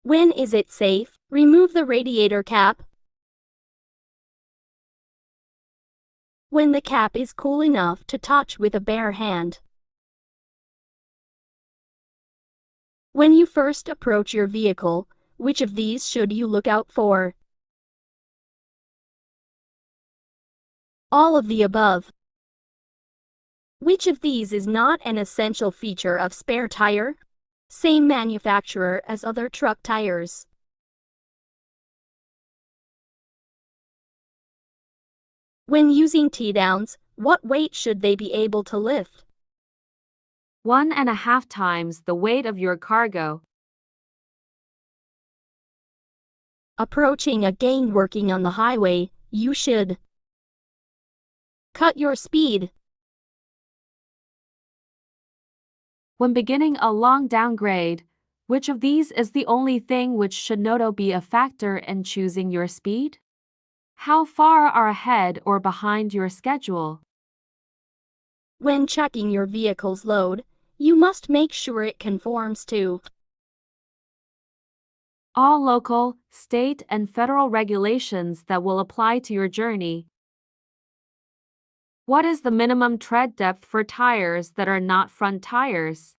When is it safe? Remove the radiator cap. When the cap is cool enough to touch with a bare hand. When you first approach your vehicle, which of these should you look out for? All of the above. Which of these is not an essential feature of spare tire? Same manufacturer as other truck tires. When using T-downs, what weight should they be able to lift? 1.5 times the weight of your cargo. Approaching a gang working on the highway, you should cut your speed. When beginning a long downgrade, which of these is the only thing which should not be a factor in choosing your speed? How far are ahead or behind your schedule? When checking your vehicle's load, you must make sure it conforms to all local, state, and federal regulations that will apply to your journey. What is the minimum tread depth for tires that are not front tires?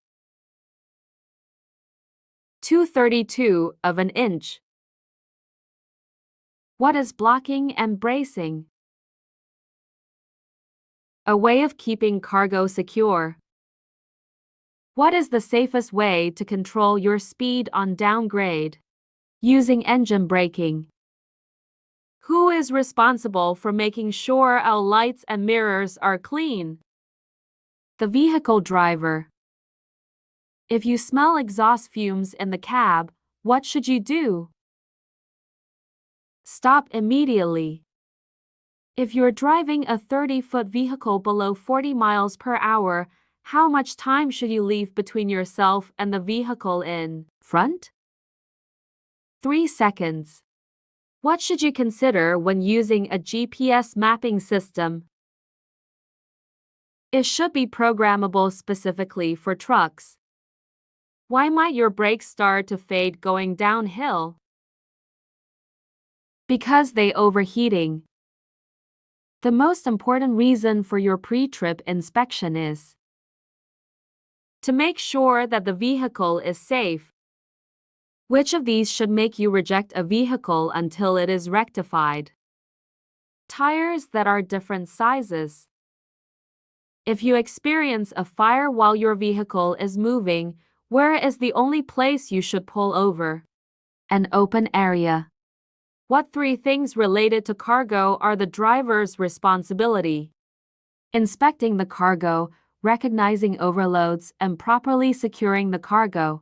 2/32 of an inch. What is blocking and bracing? A way of keeping cargo secure. What is the safest way to control your speed on downgrade? Using engine braking. Who is responsible for making sure our lights and mirrors are clean? The vehicle driver. If you smell exhaust fumes in the cab, what should you do? Stop immediately. If you're driving a 30-foot vehicle below 40 miles per hour, how much time should you leave between yourself and the vehicle in front? 3 seconds. What should you consider when using a GPS mapping system? It should be programmable specifically for trucks. Why might your brakes start to fade going downhill? Because they overheating. The most important reason for your pre-trip inspection is to make sure that the vehicle is safe. Which of these should make you reject a vehicle until it is rectified? Tires that are different sizes. If you experience a fire while your vehicle is moving, where is the only place you should pull over? An open area. What 3 things related to cargo are the driver's responsibility? Inspecting the cargo, recognizing overloads, and properly securing the cargo.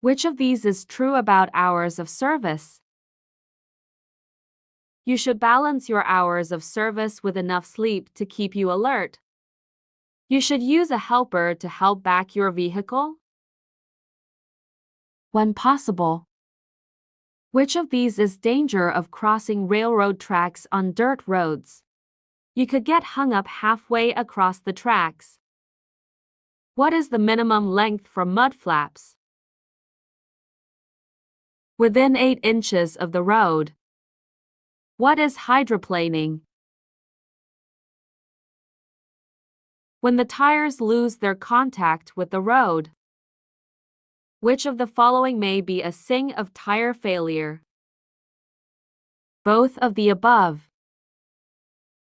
Which of these is true about hours of service? You should balance your hours of service with enough sleep to keep you alert. You should use a helper to help back your vehicle when possible. Which of these is danger of crossing railroad tracks on dirt roads? You could get hung up halfway across the tracks. What is the minimum length for mud flaps? Within 8 inches of the road. What is hydroplaning? When the tires lose their contact with the road. Which of the following may be a sign of tire failure? Both of the above.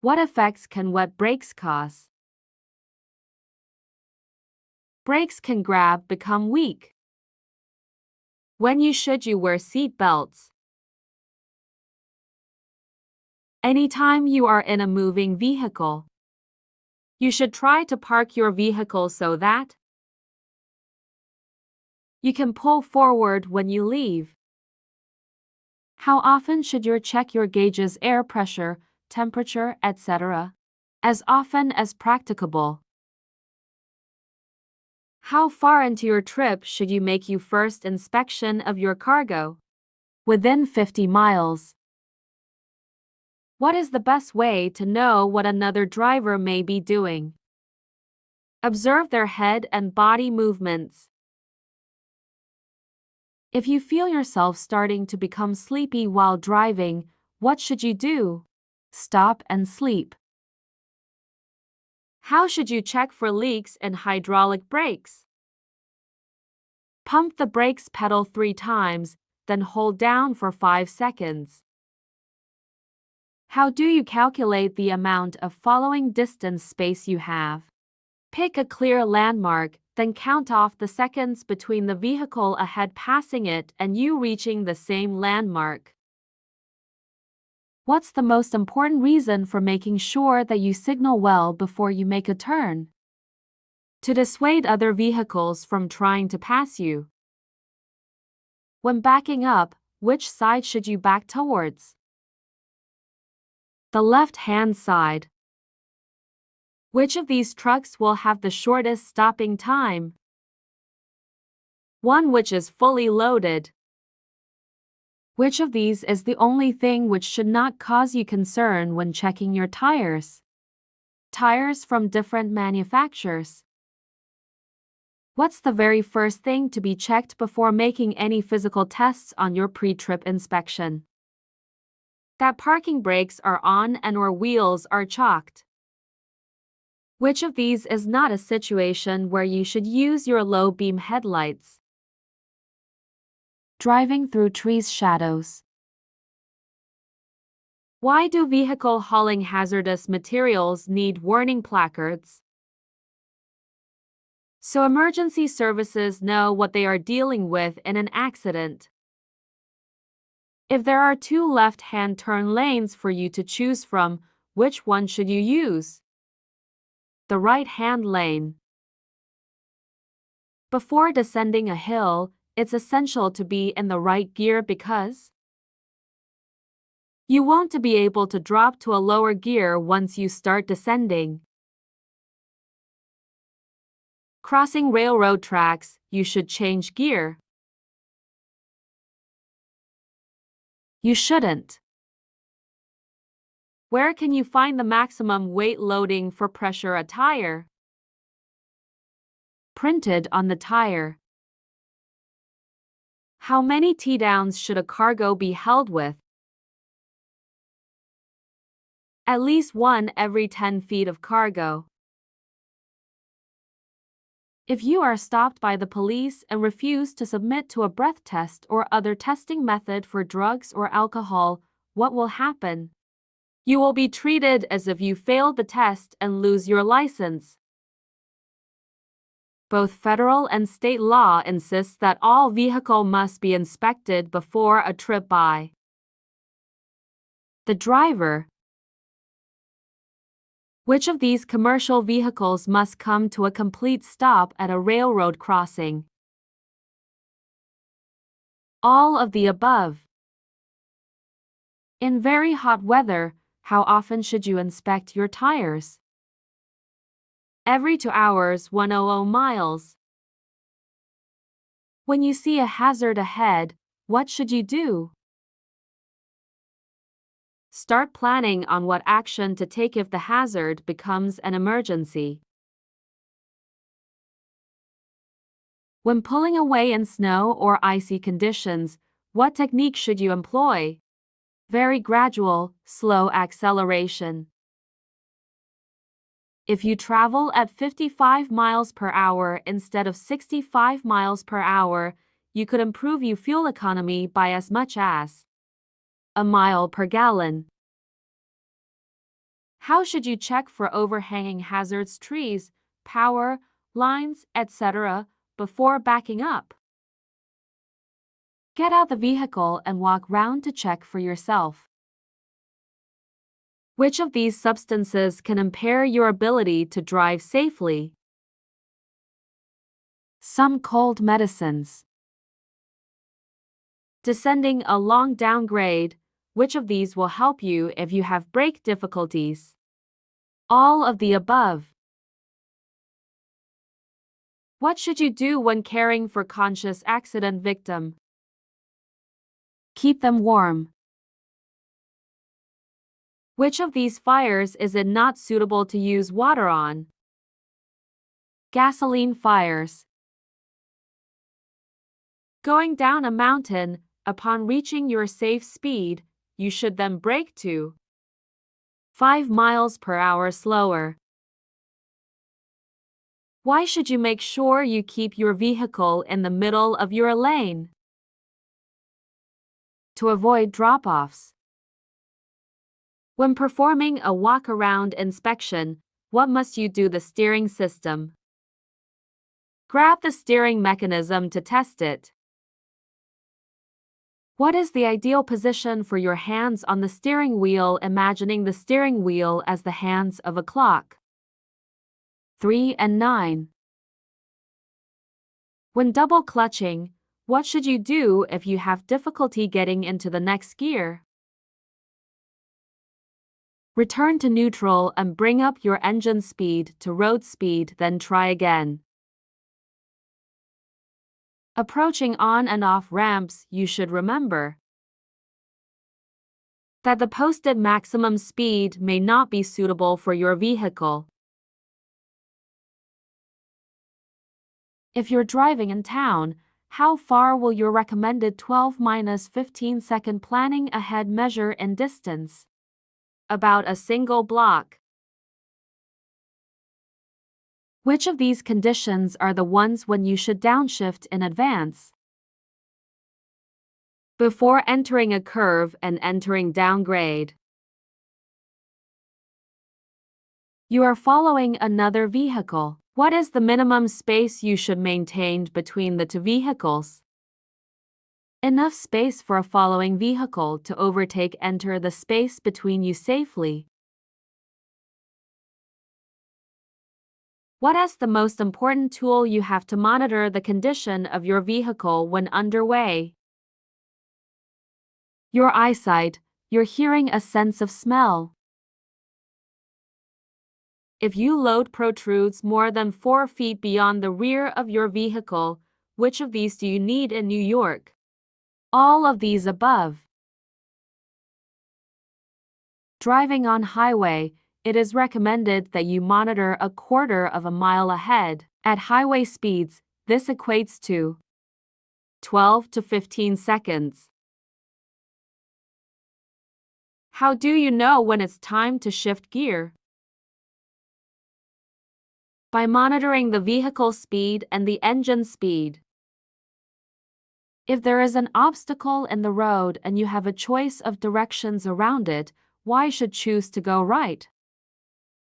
What effects can wet brakes cause? Brakes can grab, become weak. When should you wear seat belts? Anytime you are in a moving vehicle. You should try to park your vehicle so that you can pull forward when you leave. How often should you check your gauge's air pressure, temperature, etc.? As often as practicable. How far into your trip should you make your first inspection of your cargo? Within 50 miles. What is the best way to know what another driver may be doing? Observe their head and body movements. If you feel yourself starting to become sleepy while driving, what should you do? Stop and sleep. How should you check for leaks in hydraulic brakes? Pump the brakes pedal 3 times, then hold down for 5 seconds. How do you calculate the amount of following distance space you have? Pick a clear landmark, then count off the seconds between the vehicle ahead passing it and you reaching the same landmark. What's the most important reason for making sure that you signal well before you make a turn? To dissuade other vehicles from trying to pass you. When backing up, which side should you back towards? The left-hand side. Which of these trucks will have the shortest stopping time? One which is fully loaded. Which of these is the only thing which should not cause you concern when checking your tires? Tires from different manufacturers. What's the very first thing to be checked before making any physical tests on your pre-trip inspection? That parking brakes are on and/or wheels are chalked. Which of these is not a situation where you should use your low beam headlights? Driving through trees' shadows. Why do vehicle hauling hazardous materials need warning placards? So emergency services know what they are dealing with in an accident. If there are 2 left-hand turn lanes for you to choose from, which one should you use? The right-hand lane. Before descending a hill, it's essential to be in the right gear because you won't be able to drop to a lower gear once you start descending. Crossing railroad tracks, you should change gear. You shouldn't. Where can you find the maximum weight loading for pressure a tire? Printed on the tire. How many T-downs should a cargo be held with? At least 1 every 10 feet of cargo. If you are stopped by the police and refuse to submit to a breath test or other testing method for drugs or alcohol, what will happen? You will be treated as if you failed the test and lose your license. Both federal and state law insists that all vehicle must be inspected before a trip by the driver. Which of these commercial vehicles must come to a complete stop at a railroad crossing? All of the above. In very hot weather, how often should you inspect your tires? Every 2 hours, 100 miles. When you see a hazard ahead, what should you do? Start planning on what action to take if the hazard becomes an emergency. When pulling away in snow or icy conditions, what technique should you employ? Very gradual, slow acceleration. If you travel at 55 miles per hour instead of 65 miles per hour, you could improve your fuel economy by as much as a mile per gallon. How should you check for overhanging hazards, trees, power lines, etc., before backing up? Get out the vehicle and walk round to check for yourself. Which of these substances can impair your ability to drive safely? Some cold medicines. Descending a long downgrade, which of these will help you if you have brake difficulties? All of the above. What should you do when caring for conscious accident victim? Keep them warm. Which of these fires is it not suitable to use water on? Gasoline fires. Going down a mountain, upon reaching your safe speed, you should then brake to 5 miles per hour slower. Why should you make sure you keep your vehicle in the middle of your lane? To avoid drop-offs. When performing a walk-around inspection, what must you do? The steering system. Grab the steering mechanism to test it. What is the ideal position for your hands on the steering wheel? Imagining the steering wheel as the hands of a clock. 3 and 9. When double clutching, what should you do if you have difficulty getting into the next gear? Return to neutral and bring up your engine speed to road speed, then try again. Approaching on and off ramps, you should remember that the posted maximum speed may not be suitable for your vehicle. If you're driving in town, how far will your recommended 12-15 second planning ahead measure in distance? About a single block. Which of these conditions are the ones when you should downshift in advance? Before entering a curve and entering downgrade. You are following another vehicle. What is the minimum space you should maintain between the two vehicles? Enough space for a following vehicle to overtake. Enter the space between you safely. What is the most important tool you have to monitor the condition of your vehicle when underway? Your eyesight, your hearing, a sense of smell. If your load protrudes more than 4 feet beyond the rear of your vehicle, which of these do you need in New York? All of these above. Driving on highway, it is recommended that you monitor a quarter of a mile ahead. At highway speeds, this equates to 12 to 15 seconds. How do you know when it's time to shift gear? By monitoring the vehicle speed and the engine speed. If there is an obstacle in the road and you have a choice of directions around it, why should choose to go right?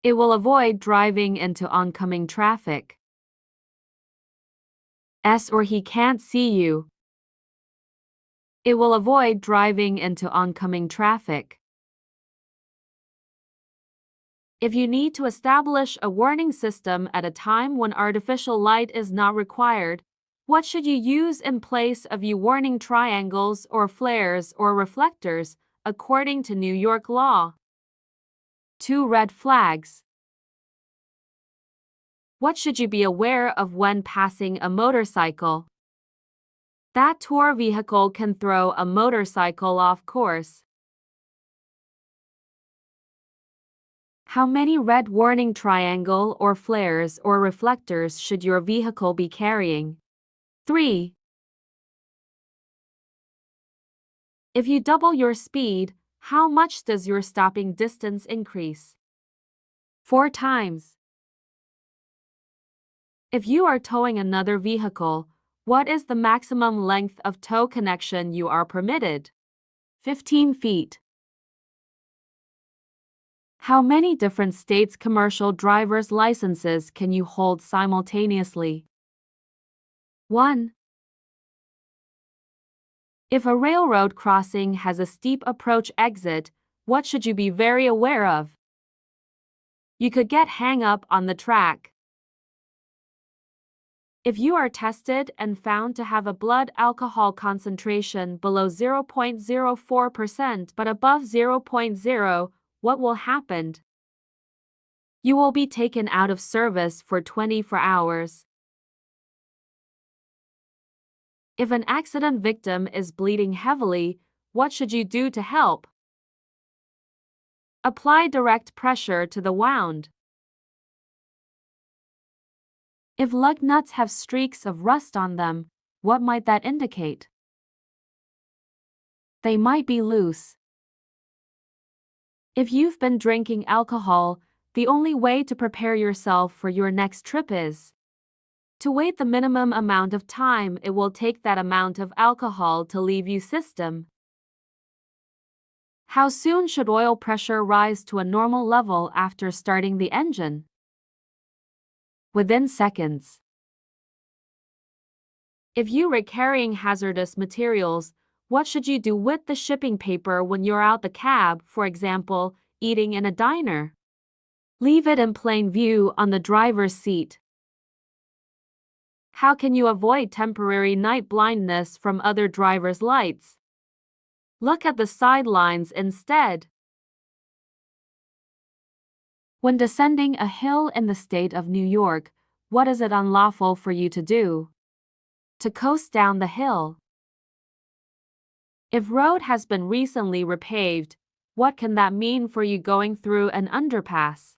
It will avoid driving into oncoming traffic. Or he can't see you. It will avoid driving into oncoming traffic. If you need to establish a warning system at a time when artificial light is not required, what should you use in place of your warning triangles or flares or reflectors, according to New York law? 2 red flags. What should you be aware of when passing a motorcycle? That tour vehicle can throw a motorcycle off course. How many red warning triangle or flares or reflectors should your vehicle be carrying? 3. If you double your speed, how much does your stopping distance increase? 4 times. If you are towing another vehicle, what is the maximum length of tow connection you are permitted? 15 feet. How many different states' commercial driver's licenses can you hold simultaneously? 1. If a railroad crossing has a steep approach exit, what should you be very aware of? You could get hung up on the track. If you are tested and found to have a blood alcohol concentration below 0.04% but above 0.0, what will happen? You will be taken out of service for 24 hours. If an accident victim is bleeding heavily, what should you do to help? Apply direct pressure to the wound. If lug nuts have streaks of rust on them, What might that indicate? They might be loose. If you've been drinking alcohol, the only way to prepare yourself for your next trip is to wait the minimum amount of time it will take that amount of alcohol to leave your system. How soon should oil pressure rise to a normal level after starting the engine? Within seconds. If you were carrying hazardous materials, what should you do with the shipping paper when you're out the cab, for example, eating in a diner? Leave it in plain view on the driver's seat. How can you avoid temporary night blindness from other drivers' lights? Look at the sidelines instead. When descending a hill in the state of New York, what is it unlawful for you to do? To coast down the hill. If road has been recently repaved, what can that mean for you going through an underpass?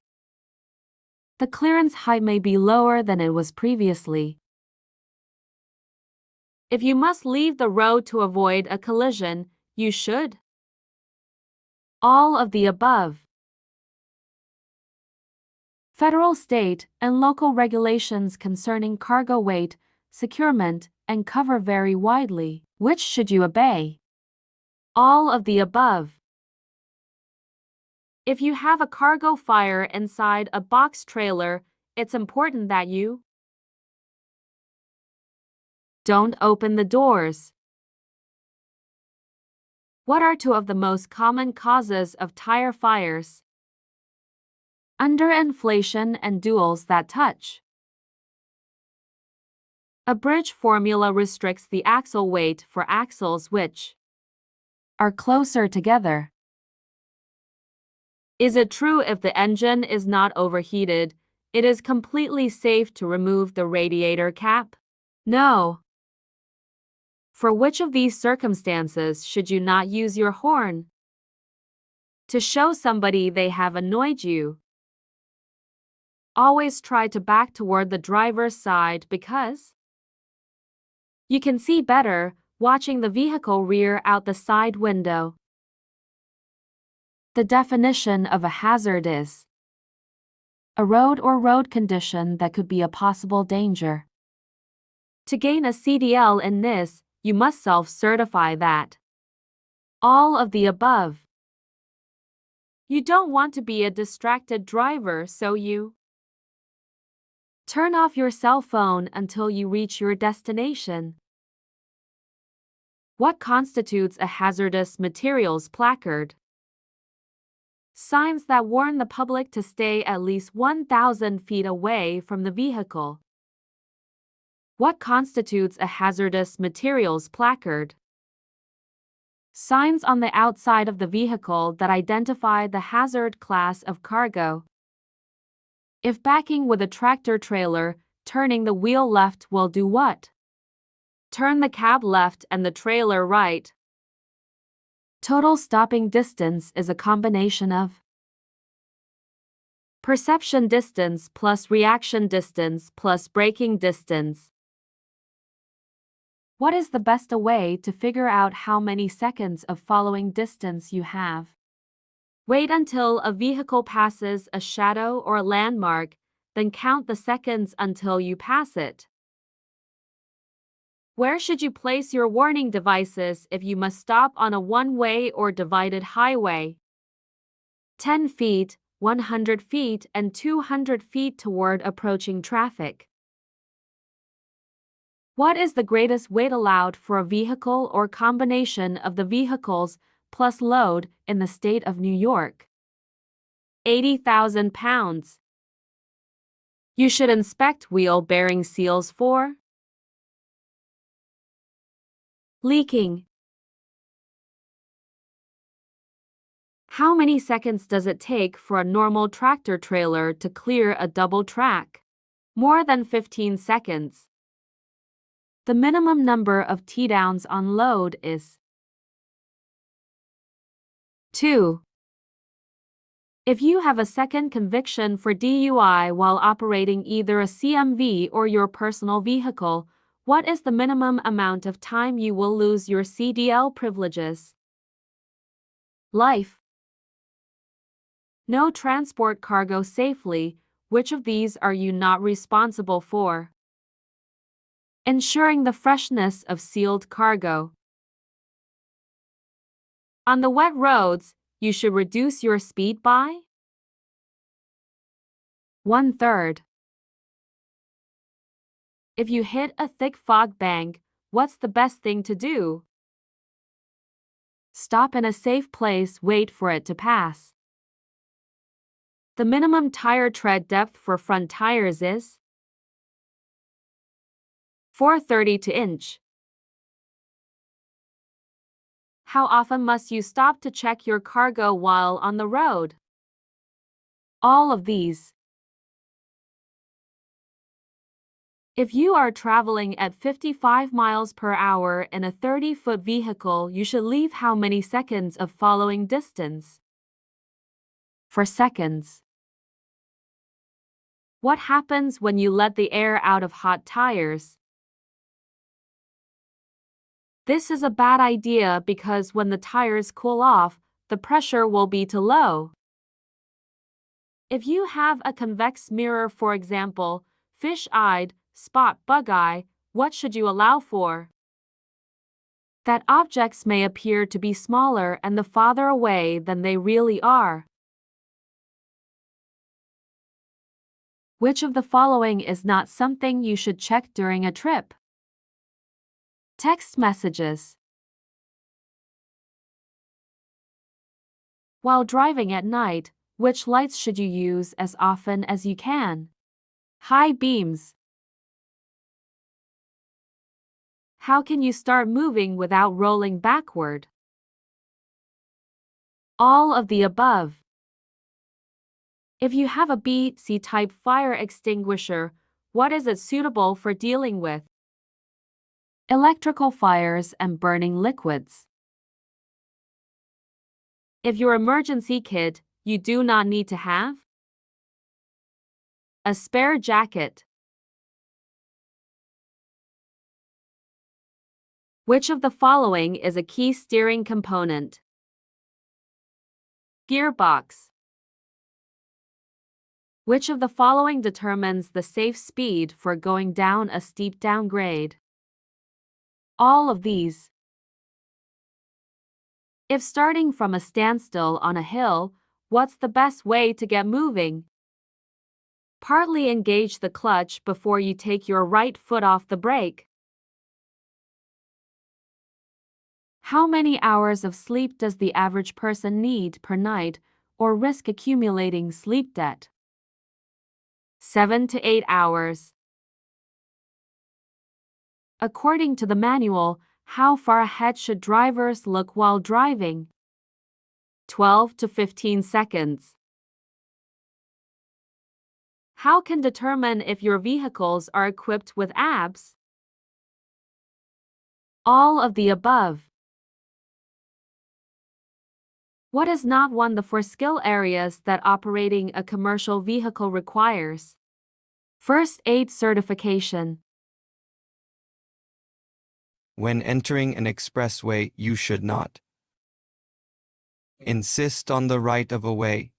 The clearance height may be lower than it was previously. If you must leave the road to avoid a collision, you should. All of the above. Federal, state, and local regulations concerning cargo weight, securement, and cover vary widely. Which should you obey? All of the above. If you have a cargo fire inside a box trailer, it's important that you don't open the doors. What are two of the most common causes of tire fires? Underinflation and duals that touch. A bridge formula restricts the axle weight for axles which are closer together. Is it true if the engine is not overheated, it is completely safe to remove the radiator cap? No. For which of these circumstances should you not use your horn? To show somebody they have annoyed you. Always try to back toward the driver's side because you can see better watching the vehicle rear out the side window. The definition of a hazard is a road or road condition that could be a possible danger. To gain a CDL in this, you must self-certify that. All of the above. You don't want to be a distracted driver, so you turn off your cell phone until you reach your destination. What constitutes a hazardous materials placard? Signs that warn the public to stay at least 1,000 feet away from the vehicle. What constitutes a hazardous materials placard? Signs on the outside of the vehicle that identify the hazard class of cargo. If backing with a tractor trailer, turning the wheel left will do what? Turn the cab left and the trailer right. Total stopping distance is a combination of perception distance plus reaction distance plus braking distance. What is the best way to figure out how many seconds of following distance you have? Wait until a vehicle passes a shadow or a landmark, then count the seconds until you pass it. Where should you place your warning devices if you must stop on a one-way or divided highway? 10 feet, 100 feet, and 200 feet toward approaching traffic. What is the greatest weight allowed for a vehicle or combination of the vehicles plus load in the state of New York? 80,000 pounds. You should inspect wheel bearing seals for leaking. How many seconds does it take for a normal tractor trailer to clear a double track? More than 15 seconds. The minimum number of T-downs on load is 2. If you have a second conviction for DUI while operating either a CMV or your personal vehicle, What is the minimum amount of time you will lose your CDL privileges? Life. No transport cargo safely. Which of these are you not responsible for? Ensuring the freshness of sealed cargo. On the wet roads, you should reduce your speed by 1/3. If you hit a thick fog bank, what's the best thing to do? Stop in a safe place, wait for it to pass. The minimum tire tread depth for front tires is 4/32 inch. How often must you stop to check your cargo while on the road? All of these. If you are traveling at 55 miles per hour in a 30-foot vehicle, you should leave how many seconds of following distance? For seconds. What happens when you let the air out of hot tires? This is a bad idea because when the tires cool off, the pressure will be too low. If you have a convex mirror, for example, fish-eyed, spot bug eye, what should you allow for? That objects may appear to be smaller and the farther away than they really are. Which of the following is not something you should check during a trip? Text messages. While driving at night, which lights should you use as often as you can? High beams. How can you start moving without rolling backward? All of the above. If you have a B/C type fire extinguisher, what is it suitable for dealing with? Electrical fires and burning liquids. If your emergency kit, you do not need to have a spare jacket. Which of the following is a key steering component? Gearbox. Which of the following determines the safe speed for going down a steep downgrade? All of these. If starting from a standstill on a hill, what's the best way to get moving? Partly engage the clutch before you take your right foot off the brake. How many hours of sleep does the average person need per night or risk accumulating sleep debt? 7 to 8 hours. According to the manual, how far ahead should drivers look while driving? 12 to 15 seconds. How can determine if your vehicles are equipped with ABS? All of the above. What is not one of the 4 skill areas that operating a commercial vehicle requires? First aid certification. When entering an expressway, you should not insist on the right of a way.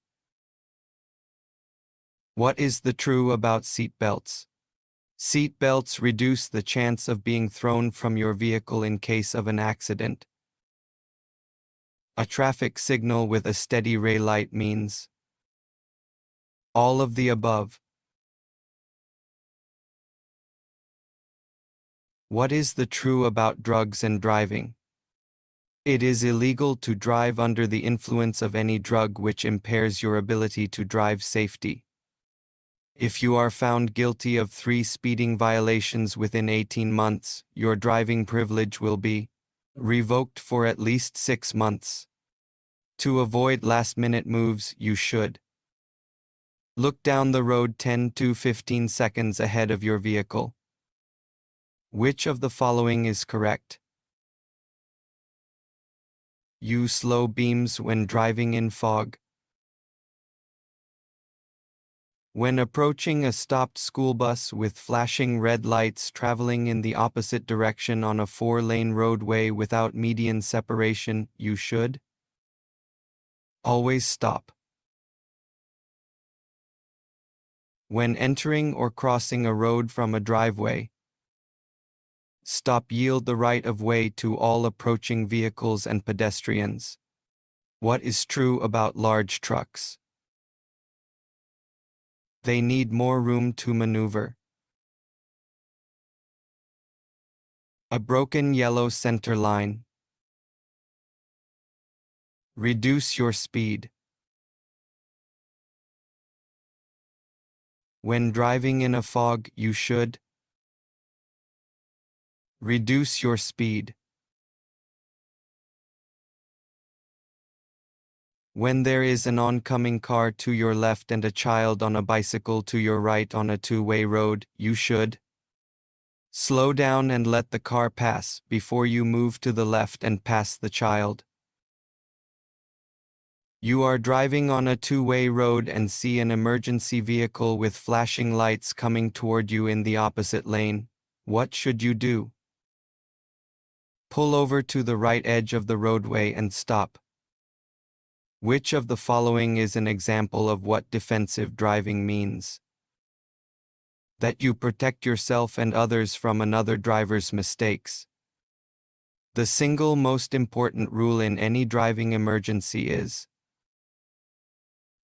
What is the true about seat belts? Seat belts reduce the chance of being thrown from your vehicle in case of an accident. A traffic signal with a steady ray light means all of the above. What is the true about drugs and driving? It is illegal to drive under the influence of any drug which impairs your ability to drive safety. If you are found guilty of 3 speeding violations within 18 months, your driving privilege will be revoked for at least 6 months. To avoid last-minute moves, you should look down the road 10 to 15 seconds ahead of your vehicle. Which of the following is correct? Use low beams when driving in fog. When approaching a stopped school bus with flashing red lights traveling in the opposite direction on a 4-lane roadway without median separation, you should always stop. When entering or crossing a road from a driveway, stop. Yield the right of way to all approaching vehicles and pedestrians. What is true about large trucks? They need more room to maneuver. A broken yellow center line. Reduce your speed. When driving in a fog, you should reduce your speed. When there is an oncoming car to your left and a child on a bicycle to your right on a two-way road, you should slow down and let the car pass before you move to the left and pass the child. You are driving on a two-way road and see an emergency vehicle with flashing lights coming toward you in the opposite lane. What should you do? Pull over to the right edge of the roadway and stop. Which of the following is an example of what defensive driving means? That you protect yourself and others from another driver's mistakes. The single most important rule in any driving emergency is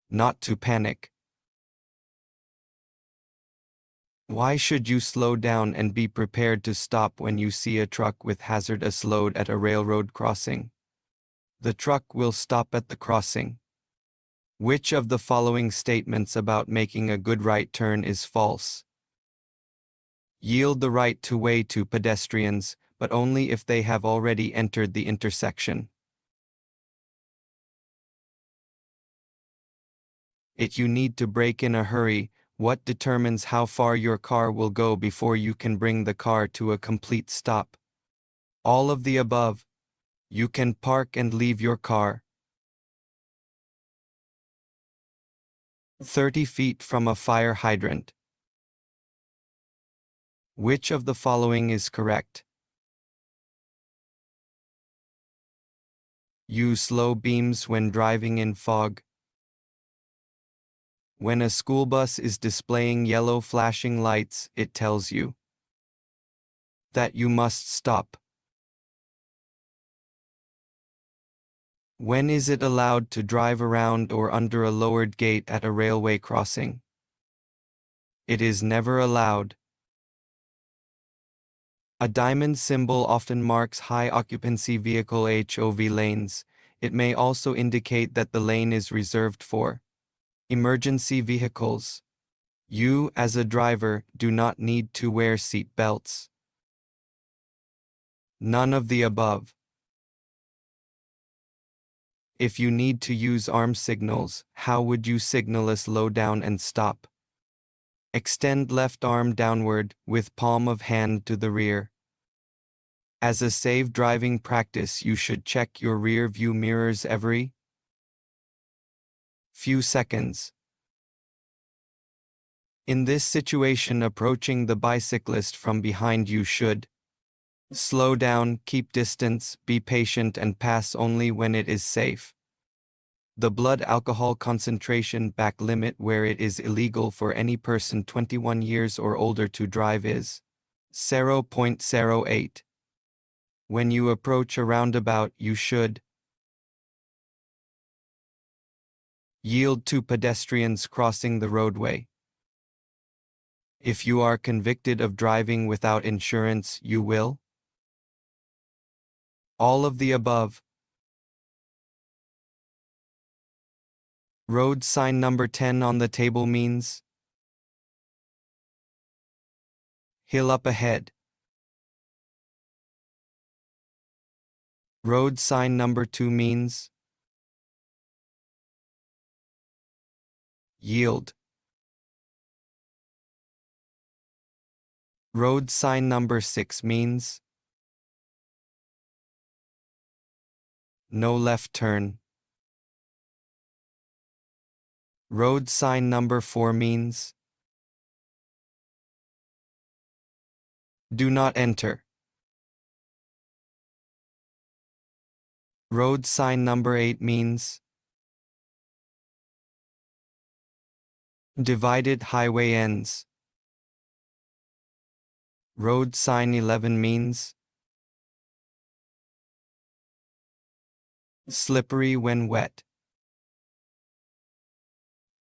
not to panic. Why should you slow down and be prepared to stop when you see a truck with hazardous load at a railroad crossing? The truck will stop at the crossing. Which of the following statements about making a good right turn is false? Yield the right to way to pedestrians, but only if they have already entered the intersection. If you need to brake in a hurry, what determines how far your car will go before you can bring the car to a complete stop? All of the above. You can park and leave your car 30 feet from a fire hydrant. Which of the following is correct? Use low beams when driving in fog. When a school bus is displaying yellow flashing lights, it tells you that you must stop. When is it allowed to drive around or under a lowered gate at a railway crossing? It is never allowed. A diamond symbol often marks high occupancy vehicle HOV lanes. It may also indicate that the lane is reserved for emergency vehicles. You, as a driver, do not need to wear seat belts. None of the above. If you need to use arm signals, how would you signal a slow down and stop? Extend left arm downward, with palm of hand to the rear. As a safe driving practice, you should check your rear view mirrors every few seconds. In this situation, approaching the bicyclist from behind, you should slow down, keep distance, be patient, and pass only when it is safe. The blood alcohol concentration back limit where it is illegal for any person 21 years or older to drive is 0.08. When you approach a roundabout, you should yield to pedestrians crossing the roadway. If you are convicted of driving without insurance, you will all of the above. Road sign number 10 on the table means hill up ahead. Road sign number 2 means yield. Road sign number 6 means no left turn. Road sign number 4 means do not enter. Road sign number 8 means divided highway ends. Road sign 11 means slippery when wet.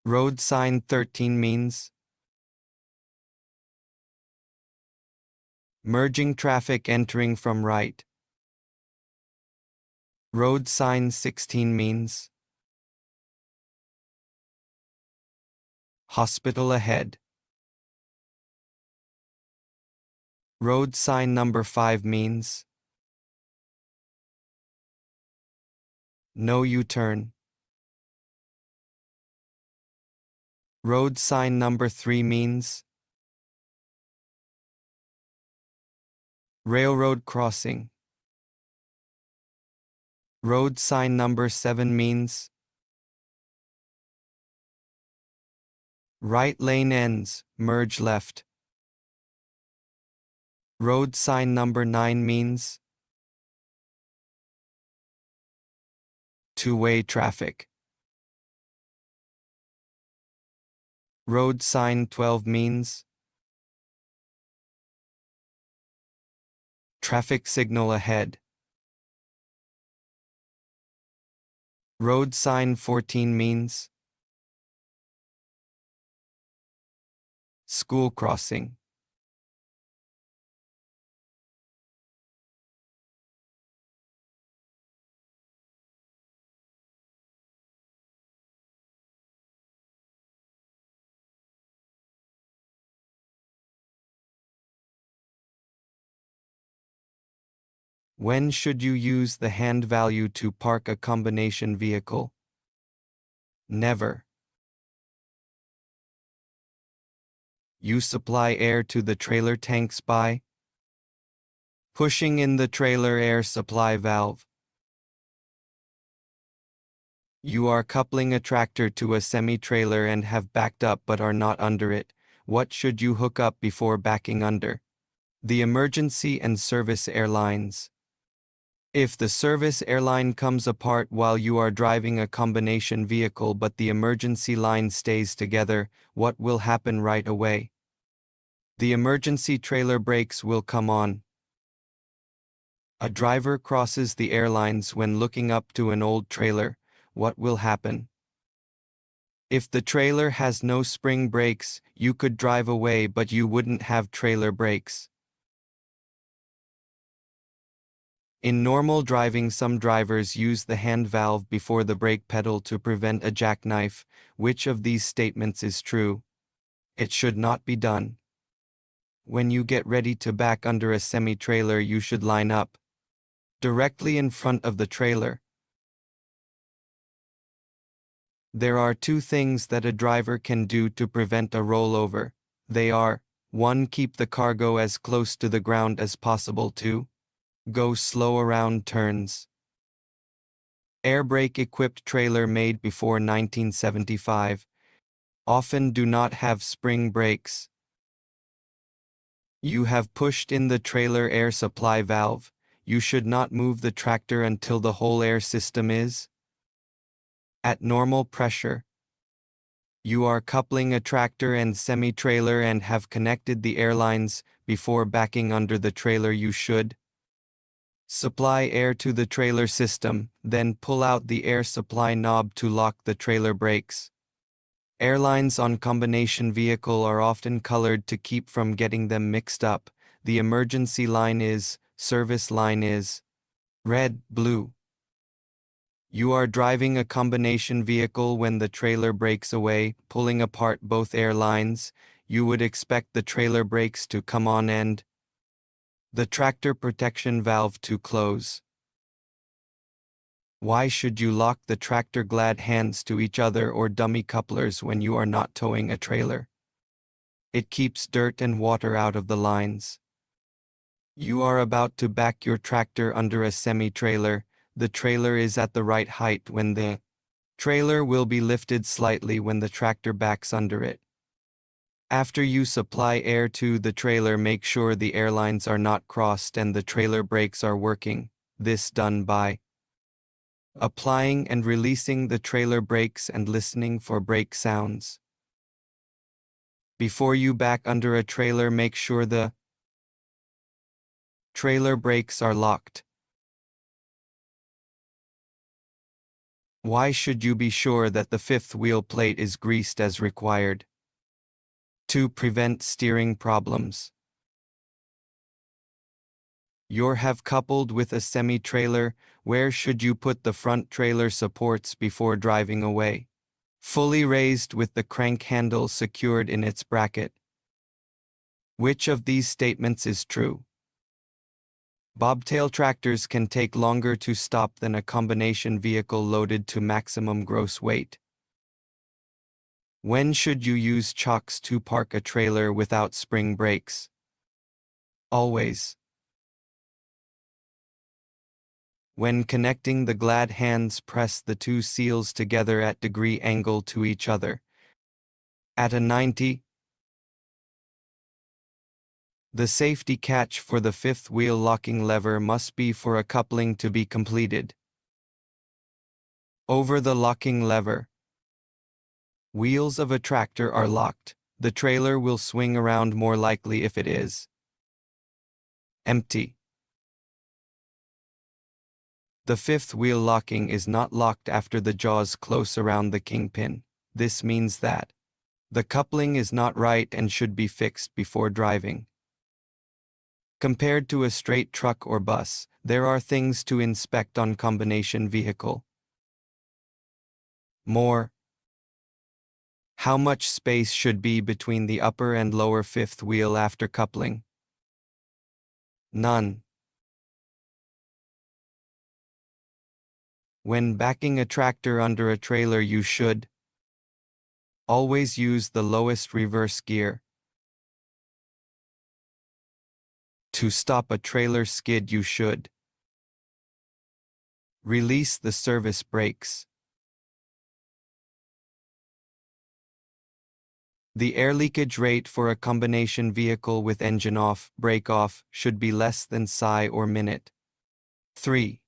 Road sign 13 means merging traffic entering from right. Road sign 16 means hospital ahead. Road sign number 5 means no U-turn. Road sign number 3 means railroad crossing. Road sign number 7 means right lane ends, merge left. Road sign number 9 means two-way traffic. Road sign 12 means traffic signal ahead. Road sign 14 means school crossing. When should you use the hand value to park a combination vehicle? Never. You supply air to the trailer tanks by pushing in the trailer air supply valve. You are coupling a tractor to a semi-trailer and have backed up but are not under it. What should you hook up before backing under? The emergency and service airlines. If the service airline comes apart while you are driving a combination vehicle but the emergency line stays together, what will happen right away? The emergency trailer brakes will come on. A driver crosses the airlines when looking up to an old trailer. What will happen? If the trailer has no spring brakes, you could drive away but you wouldn't have trailer brakes. In normal driving, some drivers use the hand valve before the brake pedal to prevent a jackknife. Which of these statements is true? It should not be done. When you get ready to back under a semi-trailer, you should line up directly in front of the trailer. There are two things that a driver can do to prevent a rollover. They are: 1. Keep the cargo as close to the ground as possible. 2. Go slow around turns. Air brake equipped trailer made before 1975 often do not have spring brakes. You have pushed in the trailer air supply valve. You should not move the tractor until the whole air system is at normal pressure. You are coupling a tractor and semi-trailer and have connected the airlines. Before backing under the trailer, you should supply air to the trailer system, then pull out the air supply knob to lock the trailer brakes. Airlines on combination vehicle are often colored to keep from getting them mixed up. The emergency line is, service line is red, blue. You are driving a combination vehicle when the trailer breaks away, pulling apart both airlines. You would expect the trailer brakes to come on and the tractor protection valve to close. Why should you lock the tractor glad hands to each other or dummy couplers when you are not towing a trailer? It keeps dirt and water out of the lines. You are about to back your tractor under a semi-trailer. The trailer is at the right height when the Trailer will be lifted slightly when the tractor backs under it. After you supply air to the trailer, make sure the air lines are not crossed and the trailer brakes are working. This done by applying and releasing the trailer brakes and listening for brake sounds. Before you back under a trailer, make sure the trailer brakes are locked. Why should you be sure that the fifth wheel plate is greased as required? To prevent steering problems. You have coupled with a semi-trailer. Where should you put the front trailer supports before driving away? Fully raised with the crank handle secured in its bracket. Which of these statements is true? Bobtail tractors can take longer to stop than a combination vehicle loaded to maximum gross weight. When should you use chocks to park a trailer without spring brakes? Always. When connecting the glad hands, press the two seals together at degree angle to each other. At a 90. The safety catch for the fifth wheel locking lever must be for a coupling to be completed. Over the locking lever, wheels of a tractor are locked. The trailer will swing around more likely if it is empty. The fifth wheel locking is not locked after the jaws close around the kingpin. This means that the coupling is not right and should be fixed before driving. Compared to a straight truck or bus, there are things to inspect on combination vehicle. More. How much space should be between the upper and lower fifth wheel after coupling? None. When backing a tractor under a trailer, you should always use the lowest reverse gear. To stop a trailer skid, you should release the service brakes. The air leakage rate for a combination vehicle with engine off, brake off, should be less than SI or minute. 3.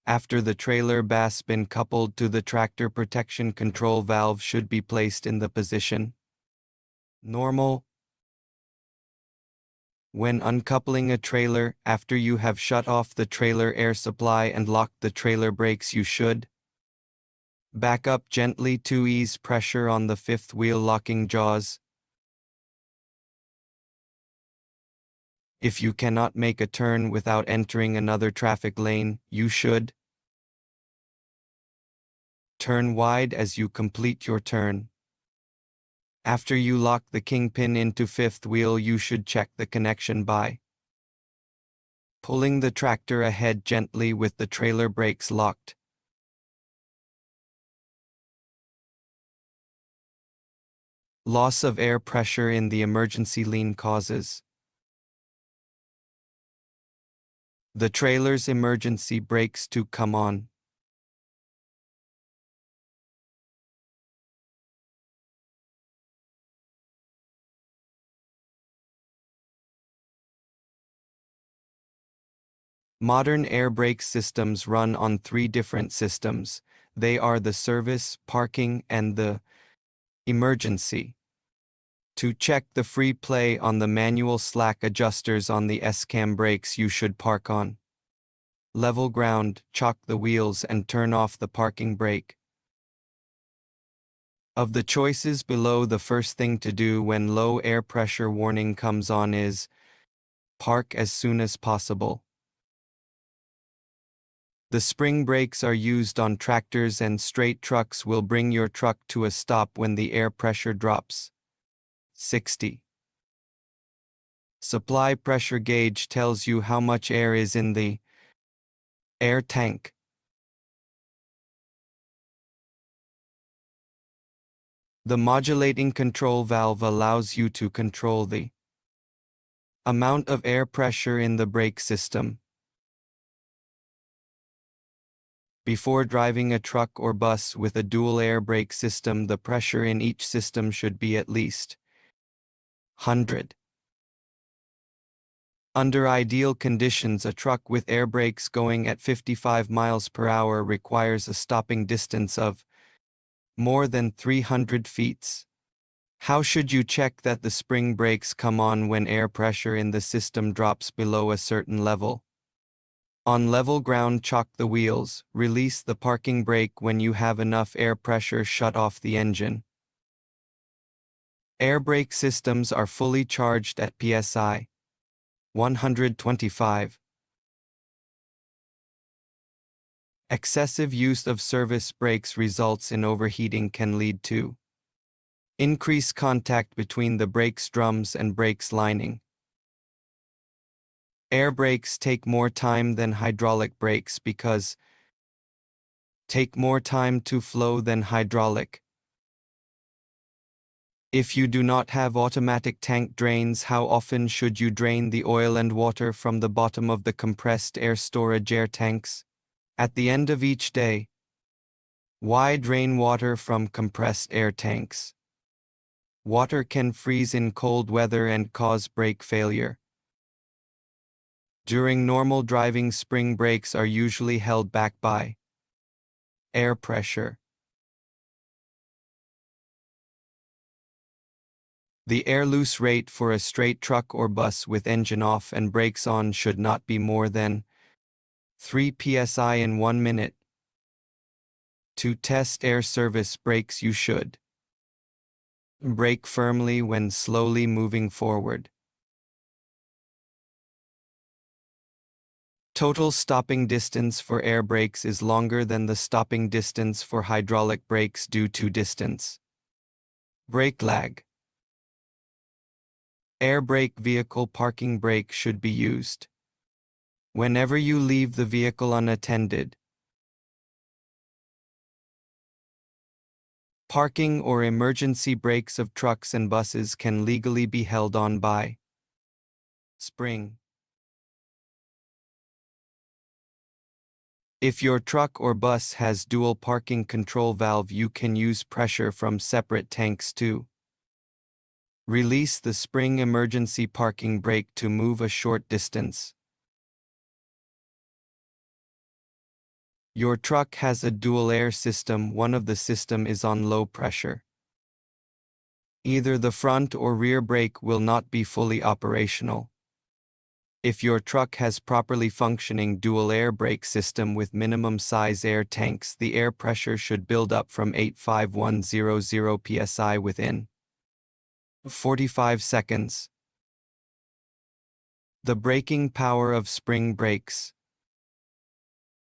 After the trailer has been coupled to the tractor, protection control valve should be placed in the position normal. When uncoupling a trailer, after you have shut off the trailer air supply and locked the trailer brakes, you should back up gently to ease pressure on the fifth wheel locking jaws. If you cannot make a turn without entering another traffic lane, you should turn wide as you complete your turn. After you lock the kingpin into fifth wheel, you should check the connection by pulling the tractor ahead gently with the trailer brakes locked. Loss of air pressure in the emergency lean causes the trailer's emergency brakes to come on. Modern air brake systems run on 3 different systems. They are the service, parking, and the emergency. To check the free play on the manual slack adjusters on the S-cam brakes, you should park on level ground, chock the wheels, and turn off the parking brake. Of the choices below, the first thing to do when low air pressure warning comes on is park as soon as possible. The spring brakes are used on tractors, and straight trucks will bring your truck to a stop when the air pressure drops 60. Supply pressure gauge tells you how much air is in the air tank. The modulating control valve allows you to control the amount of air pressure in the brake system. Before driving a truck or bus with a dual air brake system, the pressure in each system should be at least 100. Under ideal conditions, a truck with air brakes going at 55 miles per hour requires a stopping distance of more than 300 feet. How should you check that the spring brakes come on when air pressure in the system drops below a certain level? On level ground, chock the wheels, release the parking brake when you have enough air pressure, shut off the engine. Air brake systems are fully charged at PSI 125. Excessive use of service brakes results in overheating, can lead to increased contact between the brakes drums and brakes lining. Air brakes take more time than hydraulic brakes because take more time to flow than hydraulic. If you do not have automatic tank drains, how often should you drain the oil and water from the bottom of the compressed air storage air tanks? At the end of each day. Why drain water from compressed air tanks? Water can freeze in cold weather and cause brake failure. During normal driving, spring brakes are usually held back by air pressure. The air loose rate for a straight truck or bus with engine off and brakes on should not be more than 3 psi in 1 minute. To test air service brakes, you should brake firmly when slowly moving forward. Total stopping distance for air brakes is longer than the stopping distance for hydraulic brakes due to distance. Brake lag. Air brake vehicle parking brake should be used whenever you leave the vehicle unattended. Parking or emergency brakes of trucks and buses can legally be held on by spring. If your truck or bus has dual parking control valve, you can use pressure from separate tanks to release the spring emergency parking brake to move a short distance. Your truck has a dual air system. One of the system is on low pressure. Either the front or rear brake will not be fully operational. If your truck has properly functioning dual air brake system with minimum size air tanks, the air pressure should build up from 85100 psi within 45 seconds. The braking power of spring brakes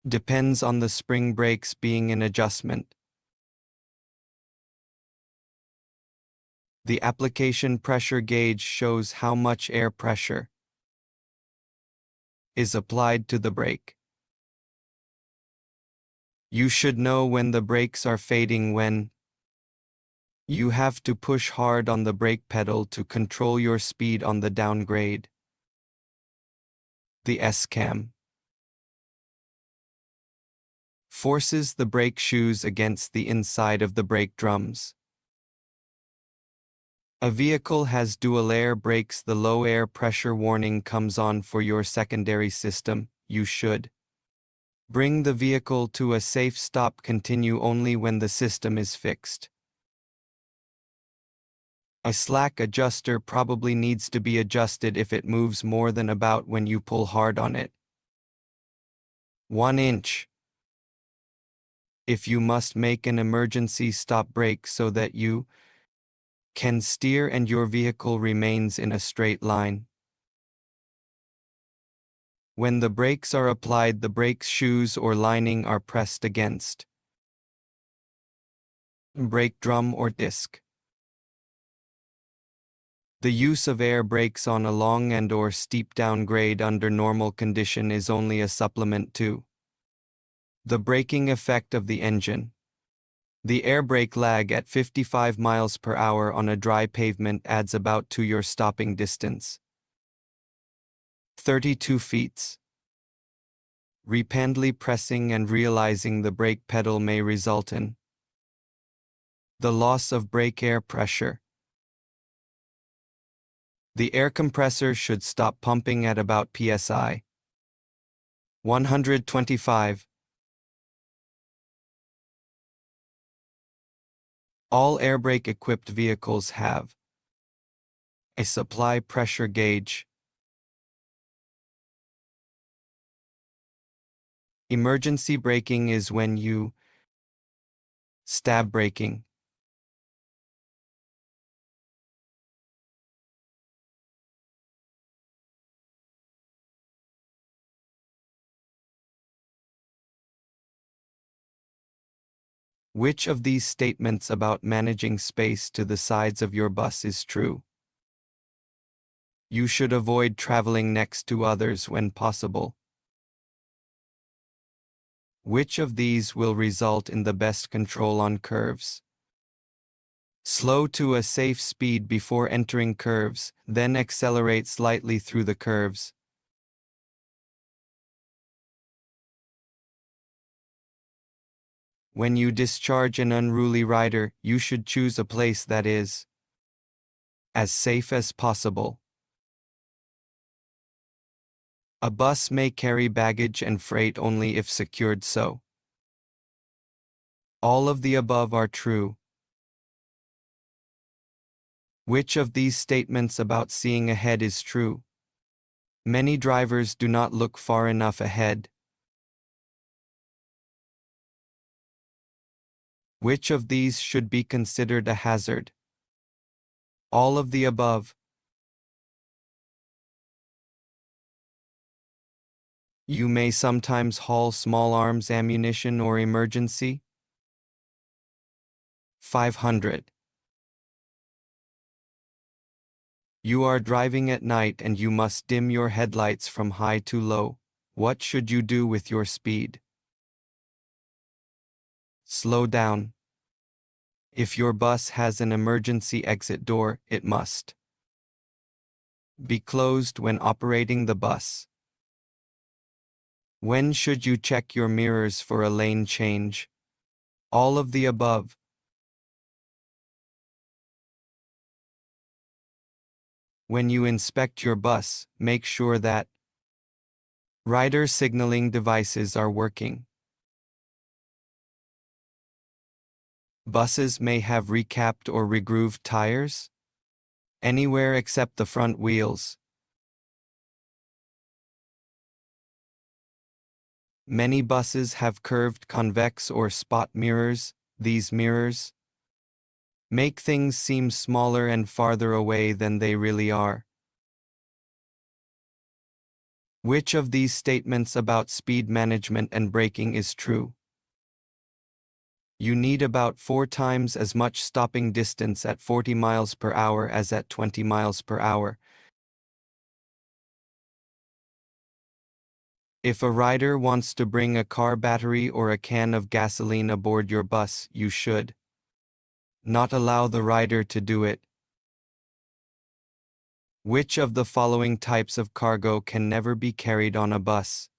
depends on the spring brakes being in adjustment. The application pressure gauge shows how much air pressure is applied to the brake. You should know when the brakes are fading, when you have to push hard on the brake pedal to control your speed on the downgrade. The S-cam forces the brake shoes against the inside of the brake drums. A vehicle has dual air brakes. The low air pressure warning comes on for your secondary system. You should bring the vehicle to a safe stop. Continue only when the system is fixed. A slack adjuster probably needs to be adjusted if it moves more than about when you pull hard on it. 1 inch. If you must make an emergency stop brake so that you can steer and your vehicle remains in a straight line. When the brakes are applied, the brake shoes or lining are pressed against brake drum or disc. The use of air brakes on a long and or steep downgrade under normal condition is only a supplement to the braking effect of the engine. The air brake lag at 55 miles per hour on a dry pavement adds about to your stopping distance. 32 feet. Repeatedly pressing and realizing the brake pedal may result in the loss of brake air pressure. The air compressor should stop pumping at about psi 125. All air brake equipped vehicles have a supply pressure gauge. Emergency braking is when you stab braking. Which of these statements about managing space to the sides of your bus is true? You should avoid traveling next to others when possible. Which of these will result in the best control on curves? Slow to a safe speed before entering curves, then accelerate slightly through the curves. When you discharge an unruly rider, you should choose a place that is as safe as possible. A bus may carry baggage and freight only if secured so. All of the above are true. Which of these statements about seeing ahead is true? Many drivers do not look far enough ahead. Which of these should be considered a hazard? All of the above. You may sometimes haul small arms ammunition or emergency. 500. You are driving at night and you must dim your headlights from high to low. What should you do with your speed? Slow down. If your bus has an emergency exit door, it must be closed when operating the bus. When should you check your mirrors for a lane change? All of the above. When you inspect your bus, make sure that rider signaling devices are working. Buses may have recapped or regrooved tires anywhere except the front wheels. Many buses have curved convex or spot mirrors. These mirrors make things seem smaller and farther away than they really are. Which of these statements about speed management and braking is true? You need about 4 times as much stopping distance at 40 miles per hour as at 20 miles per hour. If a rider wants to bring a car battery or a can of gasoline aboard your bus, you should not allow the rider to do it. Which of the following types of cargo can never be carried on a bus?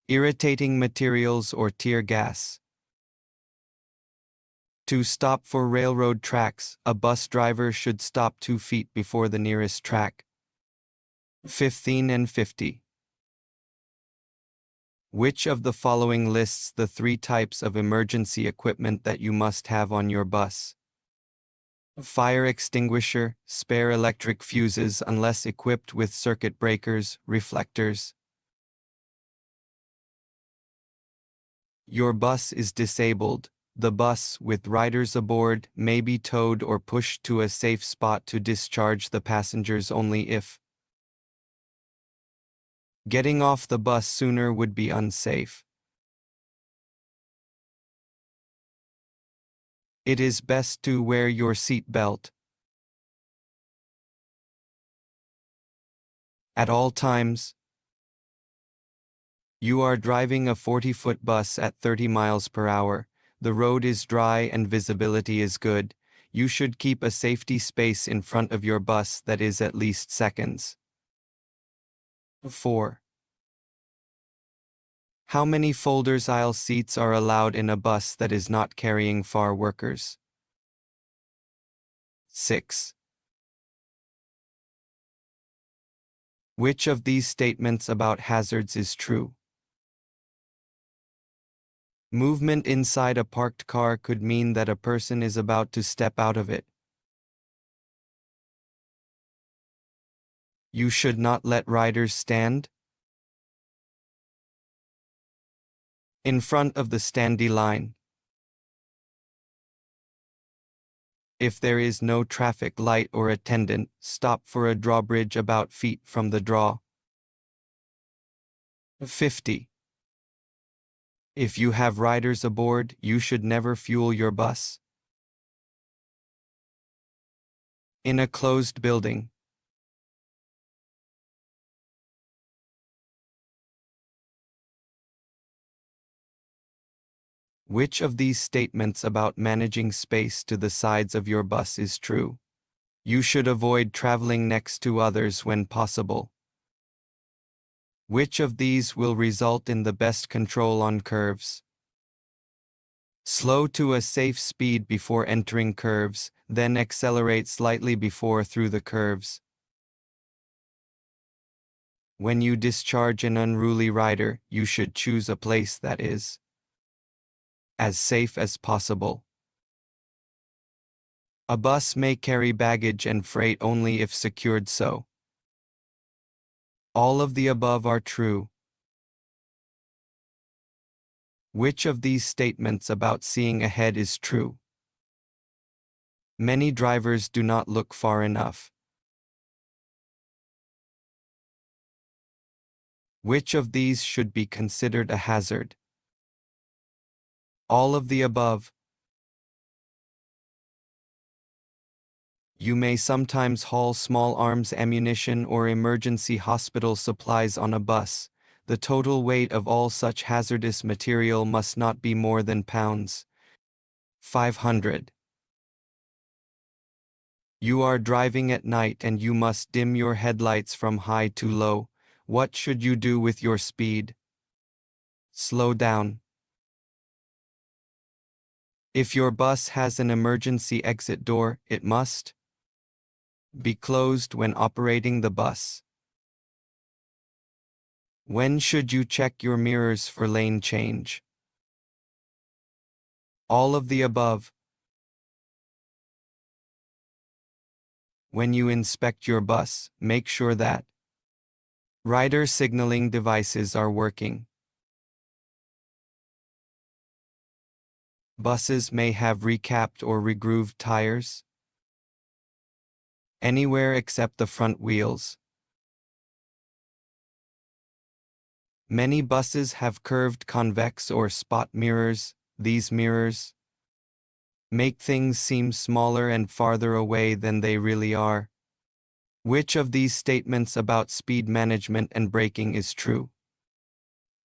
Irritating materials or tear gas. To stop for railroad tracks, a bus driver should stop 2 feet before the nearest track. 15 and 50. Which of the following lists the 3 types of emergency equipment that you must have on your bus? Fire extinguisher, spare electric fuses unless equipped with circuit breakers, reflectors. Your bus is disabled. The bus, with riders aboard, may be towed or pushed to a safe spot to discharge the passengers only if getting off the bus sooner would be unsafe. It is best to wear your seat belt at all times. You are driving a 40-foot bus at 30 miles per hour. The road is dry and visibility is good. You should keep a safety space in front of your bus that is at least seconds. 4. How many folders aisle seats are allowed in a bus that is not carrying far workers? 6. Which of these statements about hazards is true? Movement inside a parked car could mean that a person is about to step out of it. You should not let riders stand in front of the standee line. If there is no traffic light or attendant, stop for a drawbridge about feet from the draw. 50. If you have riders aboard, you should never fuel your bus. In a closed building. Which of these statements about managing space to the sides of your bus is true? You should avoid traveling next to others when possible. Which of these will result in the best control on curves? Slow to a safe speed before entering curves, then accelerate slightly before through the curves. When you discharge an unruly rider, you should choose a place that is as safe as possible. A bus may carry baggage and freight only if secured so. All of the above are true. Which of these statements about seeing ahead is true? Many drivers do not look far enough. Which of these should be considered a hazard? All of the above. You may sometimes haul small arms ammunition or emergency hospital supplies on a bus. The total weight of all such hazardous material must not be more than pounds. 500. You are driving at night and you must dim your headlights from high to low. What should you do with your speed? Slow down. If your bus has an emergency exit door, it must be closed when operating the bus. When should you check your mirrors for lane change? All of the above. When you inspect your bus, make sure that rider signaling devices are working. Buses may have recapped or regrooved tires anywhere except the front wheels. Many buses have curved convex or spot mirrors. These mirrors make things seem smaller and farther away than they really are. Which of these statements about speed management and braking is true?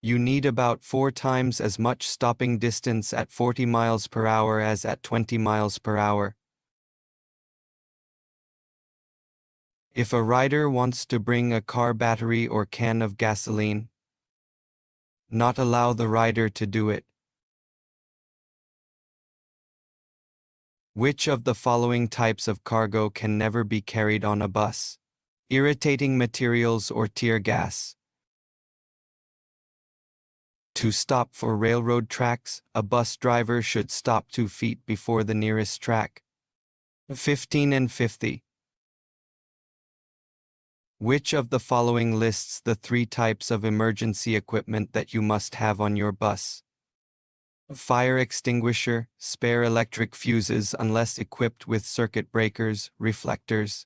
You need about 4 times as much stopping distance at 40 miles per hour as at 20 miles per hour. If a rider wants to bring a car battery or can of gasoline, not allow the rider to do it. Which of the following types of cargo can never be carried on a bus? Irritating materials or tear gas. To stop for railroad tracks, a bus driver should stop 2 feet before the nearest track. 15 and 50. Which of the following lists the 3 types of emergency equipment that you must have on your bus? Fire extinguisher, spare electric fuses unless equipped with circuit breakers, reflectors.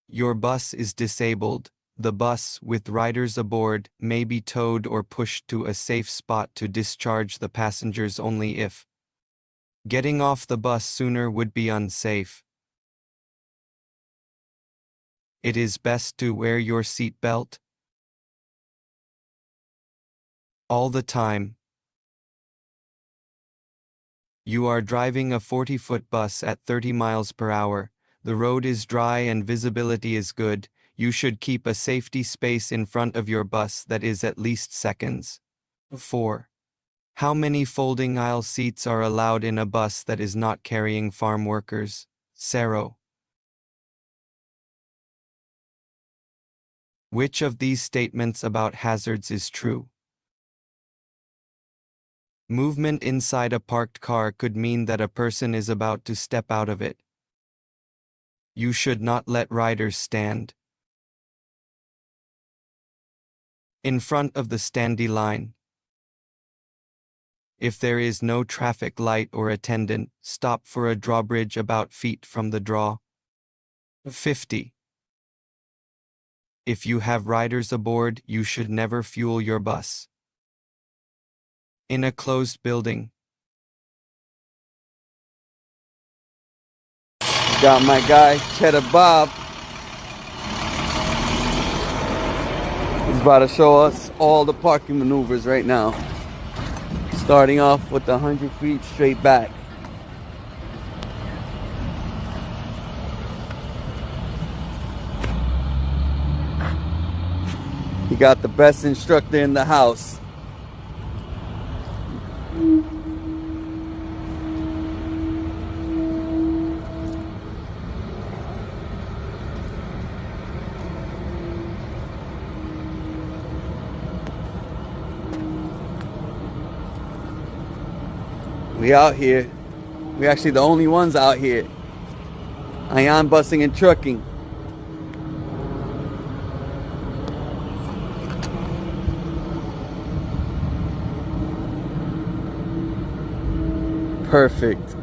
Your bus is disabled. The bus, with riders aboard, may be towed or pushed to a safe spot to discharge the passengers only if getting off the bus sooner would be unsafe. It is best to wear your seat belt all the time. You are driving a 40-foot bus at 30 miles per hour. The road is dry and visibility is good. You should keep a safety space in front of your bus that is at least seconds. 4. How many folding aisle seats are allowed in a bus that is not carrying farm workers? 0. Which of these statements about hazards is true? Movement inside a parked car could mean that a person is about to step out of it. You should not let riders stand in front of the standee line. If there is no traffic light or attendant, stop for a drawbridge about feet from the draw. 50. If you have riders aboard, you should never fuel your bus in a closed building. Got my guy, Cheddar Bob. He's about to show us all the parking maneuvers right now. Starting off with the 100 feet straight back. He got the best instructor in the house. We out here. We actually the only ones out here. Ion busing and trucking. Perfect.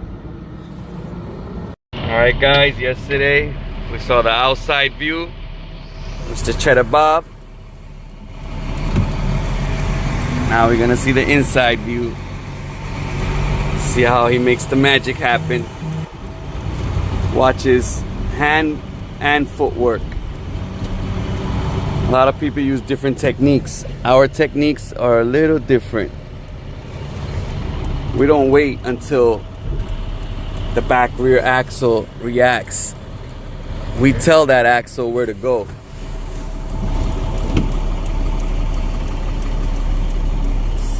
Alright guys, yesterday we saw the outside view. Mr. Cheddar Bob. Now we're gonna see the inside view. See how he makes the magic happen. Watch his hand and footwork. A lot of people use different techniques. Our techniques are a little different. We don't wait until the back rear axle reacts. We tell that axle where to go.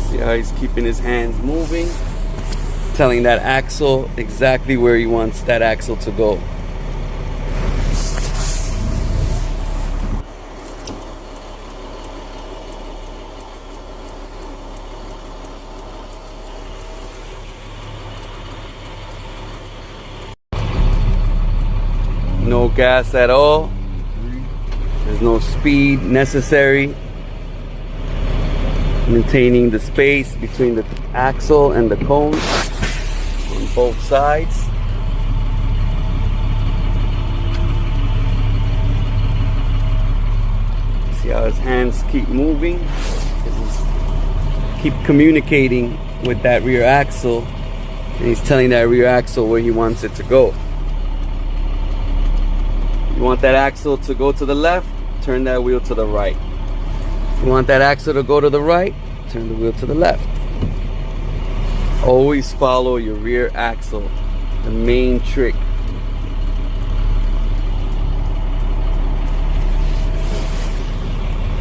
See how he's keeping his hands moving, telling that axle exactly where he wants that axle to go. No gas at all. There's no speed necessary. Maintaining the space between the axle and the cone on both sides. See how his hands keep moving? Keep communicating with that rear axle, and he's telling that rear axle where he wants it to go. You want that axle to go to the left, turn that wheel to the right. You want that axle to go to the right, turn the wheel to the left. Always follow your rear axle, the main trick.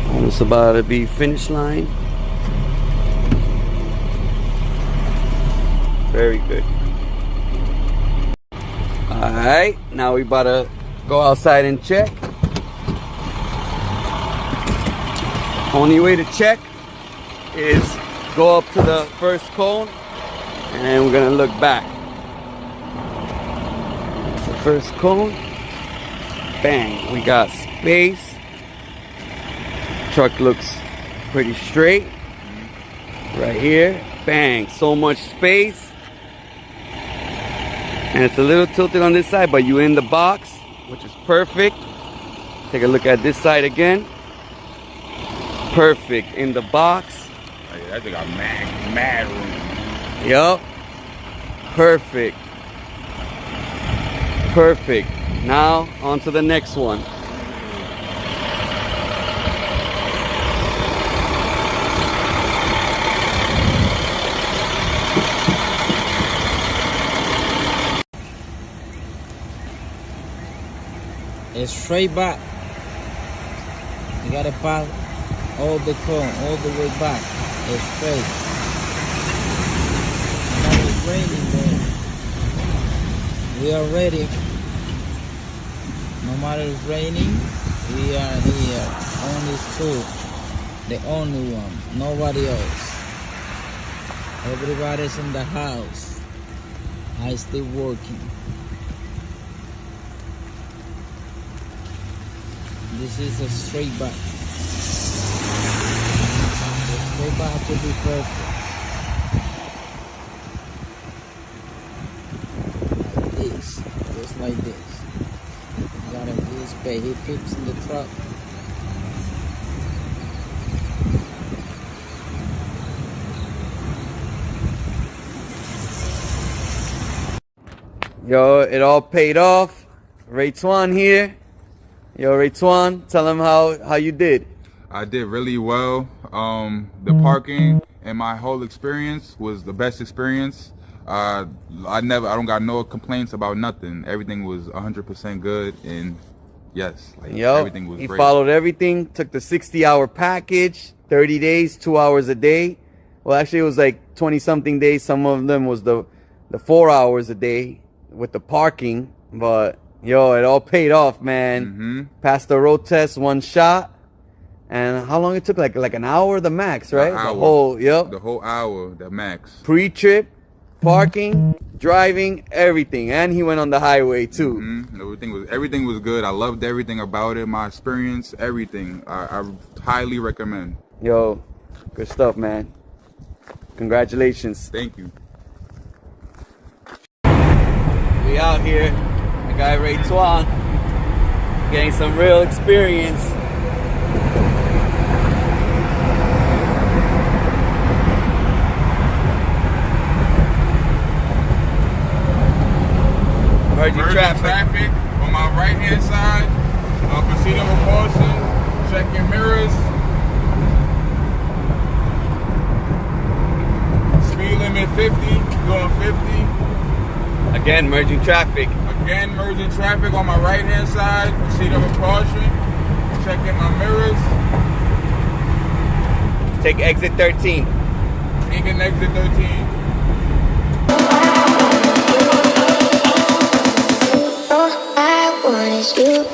Almost about to be finish line. Very good. Alright, now we about to go outside and check. Only way to check is go up to the first cone and we're gonna look back. It's the first cone. Bang, we got space. Truck looks pretty straight. Right here, bang, so much space. And it's a little tilted on this side, but you in the box, which is perfect. Take a look at this side again. Perfect in the box. Oh, yeah, that thing got mad room. Yup. Perfect. Perfect. Now on to the next one. It's straight back. You gotta pass all the cone, all the way back. It's straight. Now it's raining, man. We are ready. No matter it's raining, we are here. Only two. The only one. Nobody else. Everybody's in the house. I still working. This is a straight back. The straight back has to be perfect. Like this. Just like this. You gotta use pay. He fits in the truck. Yo, it all paid off. Ray Twan here. Yo, Ray Twan, tell him how you did. I did really well. The parking and my whole experience was the best experience. I don't got no complaints about nothing. Everything was 100% good, and yes, everything was he great. Followed everything. Took the 60-hour package, 30 days, 2 hours a day. Well, actually, it was like 20-something days. Some of them was the 4 hours a day with the parking, but yo, it all paid off, man. Passed the road test, one shot. And how long it took? Like an hour, the max, right? The whole hour, the max. Pre-trip, parking, driving, everything, and he went on the highway too. Everything was good. I loved everything about it. My experience, everything. I highly recommend. Yo, good stuff, man. Congratulations. Thank you. We out here. The guy Ray Twan getting some real experience. Emerging traffic on my right hand side. Proceed over caution. Check your mirrors. Speed limit 50. Going 50. Again, merging traffic. Again, merging traffic on my right hand side. Proceed over caution. Checking my mirrors. Take exit 13. Taking exit 13. All I want is you.